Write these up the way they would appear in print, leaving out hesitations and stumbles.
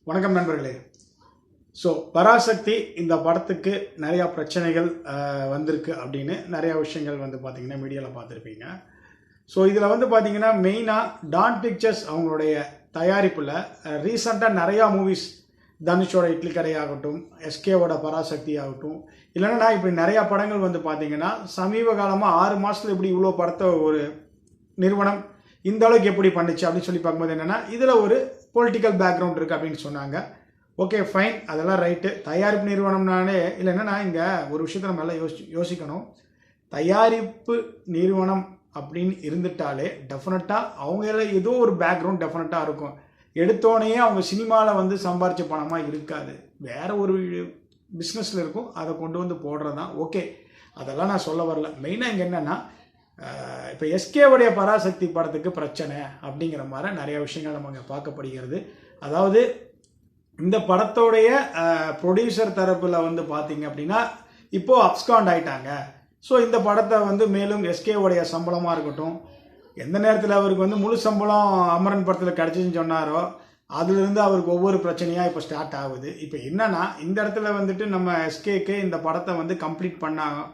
வணக்கம் நண்பர்களே. ஸோ பராசக்தி இந்த படத்துக்கு நிறையா பிரச்சனைகள் வந்திருக்கு அப்படின்னு நிறையா விஷயங்கள் வந்து பார்த்திங்கன்னா மீடியாவில் பார்த்துருப்பீங்க. ஸோ இதில் வந்து பார்த்திங்கன்னா மெயினாக டான் பிக்சர்ஸ் அவங்களுடைய தயாரிப்பில் ரீசண்டாக நிறையா மூவிஸ், தனுஷோட இட்லி கடை ஆகட்டும், எஸ்கேவோட பராசக்தி ஆகட்டும், இல்லைன்னா இப்படி நிறையா படங்கள் வந்து பார்த்திங்கன்னா சமீப காலமாக 6 மாதத்தில் இப்படி இவ்வளோ படத்தை ஒரு நிறுவனம் இந்த அளவுக்கு எப்படி பண்ணிச்சு அப்படின்னு சொல்லி பார்க்கும்போது என்னென்னா இதில் ஒரு பொலிட்டிக்கல் பேக்ரவுண்ட் இருக்குது அப்படின்னு சொன்னாங்க. ஓகே, ஃபைன், அதெல்லாம் ரைட்டு. தயாரிப்பு நிறுவனம்னாலே இல்லைன்னா இங்கே ஒரு விஷயத்தை நம்ம எல்லாம் யோசிக்கணும். தயாரிப்பு நிறுவனம் அப்படின்னு இருந்துட்டாலே டெஃபினட்டாக அவங்க ஏதோ ஒரு பேக்ரவுண்ட் டெஃபினட்டாக இருக்கும். எடுத்தோடனே அவங்க சினிமாவில் வந்து சம்பாரித்த பணமாக இருக்காது, வேறு ஒரு பிஸ்னஸில் இருக்கும். அதை கொண்டு வந்து போடுறது தான். ஓகே, அதெல்லாம் நான் சொல்ல வரல. மெயினாக இங்கே என்னென்னா இப்போ எஸ்கேவுடைய பராசக்தி படத்துக்கு பிரச்சனை அப்படிங்கிற மாதிரி நிறைய விஷயங்கள் நம்ம இங்கே பார்க்கப்படுகிறது. அதாவது இந்த படத்தோடைய ப்ரொடியூசர் தரப்பில் வந்து பார்த்தீங்க அப்படின்னா இப்போது அப்ஸ்காண்ட் ஆகிட்டாங்க. ஸோ இந்த படத்தை வந்து மேலும் எஸ்கேவுடைய சம்பளமாக இருக்கட்டும், எந்த நேரத்தில் அவருக்கு வந்து முழு சம்பளம் அமரன் படத்தில் கிடச்சின்னு சொன்னாரோ அதுலேருந்து அவருக்கு ஒவ்வொரு பிரச்சனையாக இப்போ ஸ்டார்ட் ஆகுது. இப்போ என்னென்னா இந்த இடத்துல வந்துட்டு நம்ம எஸ்கேக்கு இந்த படத்தை வந்து கம்ப்ளீட்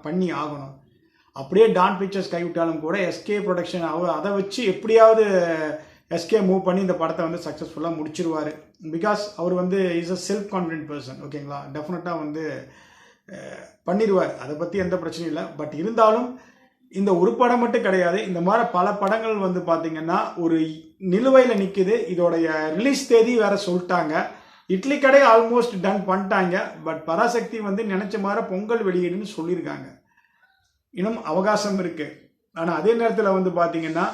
பண்ணி ஆகணும். அப்படியே டான் பிக்சர்ஸ் கைவிட்டாலும் கூட எஸ்கே ப்ரொடக்ஷன் அதை வச்சு எப்படியாவது எஸ்கே மூவ் பண்ணி இந்த படத்தை வந்து சக்ஸஸ்ஃபுல்லாக முடிச்சிருவார். பிகாஸ் அவர் வந்து is a self confident person. ஓகேங்களா, டெஃபினட்டாக வந்து பண்ணிடுவார், அதை பற்றி எந்த பிரச்சனையும் இல்லை. பட் இருந்தாலும் இந்த ஒரு படம் மட்டும் கிடையாது, இந்த மாதிரி பல படங்கள் வந்து பார்த்திங்கன்னா ஒரு நிலுவையில் நிற்குது. இதோடைய ரிலீஸ் தேதி வேறு சொல்லிட்டாங்க. இட்லி கடை ஆல்மோஸ்ட் டன் பண்ணிட்டாங்க. பட் பராசக்தி வந்து நினச்ச மாதிரி பொங்கல் வெளியீடுன்னு சொல்லியிருக்காங்க. இன்னும் அவகாசம் இருக்குது. ஆனால் அதே நேரத்தில் வந்து பார்த்திங்கன்னா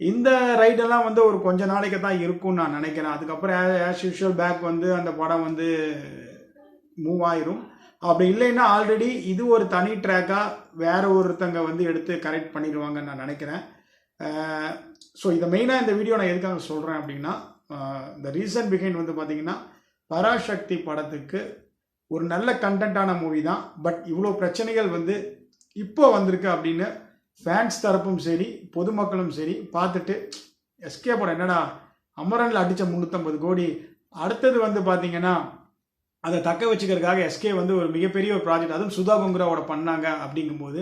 இந்த ரைடெல்லாம் வந்து ஒரு கொஞ்ச நாளைக்கு தான் இருக்கும்னு நான் நினைக்கிறேன். அதுக்கப்புறம் ஆஸ் யூஷுவல் பேக் வந்து அந்த படம் வந்து மூவ் ஆயிரும். அப்படி இல்லைன்னா ஆல்ரெடி இது ஒரு தனி ட்ராக்காக வேற ஒருத்தங்க வந்து எடுத்து கரெக்ட் பண்ணிடுவாங்கன்னு நான் நினைக்கிறேன். ஸோ இதை மெயினாக இந்த வீடியோ நான் எதுக்காக சொல்கிறேன் அப்படின்னா இந்த ரீசன் பிஹைண்ட் வந்து பார்த்திங்கன்னா பராசக்தி படத்துக்கு ஒரு நல்ல கண்டென்ட்டான மூவி தான். பட் இவ்வளோ பிரச்சனைகள் வந்து இப்போ வந்திருக்கு அப்படின்னு ஃபேன்ஸ் தரப்பும் சரி பொதுமக்களும் சரி பார்த்துட்டு எஸ்கே படம் என்னடா அமரனில் அடித்த 350 கோடி, அடுத்தது வந்து பார்த்தீங்கன்னா அதை தக்க வச்சுக்கிறதுக்காக எஸ்கே வந்து ஒரு மிகப்பெரிய ஒரு ப்ராஜெக்ட், அதுவும் சுதா கொங்குராவோட பண்ணாங்க அப்படிங்கும்போது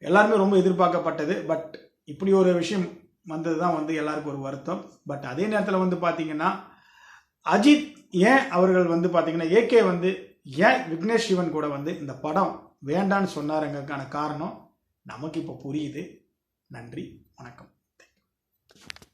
எல்லாருமே ரொம்ப எதிர்பார்க்கப்பட்டது. பட் இப்படி ஒரு விஷயம் வந்தது தான் வந்து எல்லாருக்கும் ஒரு வருத்தம். பட் அதே நேரத்தில் வந்து பார்த்தீங்கன்னா அஜித் ஏன் அவர்கள் வந்து பார்த்தீங்கன்னா ஏகே வந்து ஏன் விக்னேஷ் சிவன் கூட வந்து இந்த படம் வேண்டான்னு சொன்னாருங்கிறதுக்கான காரணம் நமக்கு இப்போ புரியுது. நன்றி, வணக்கம்.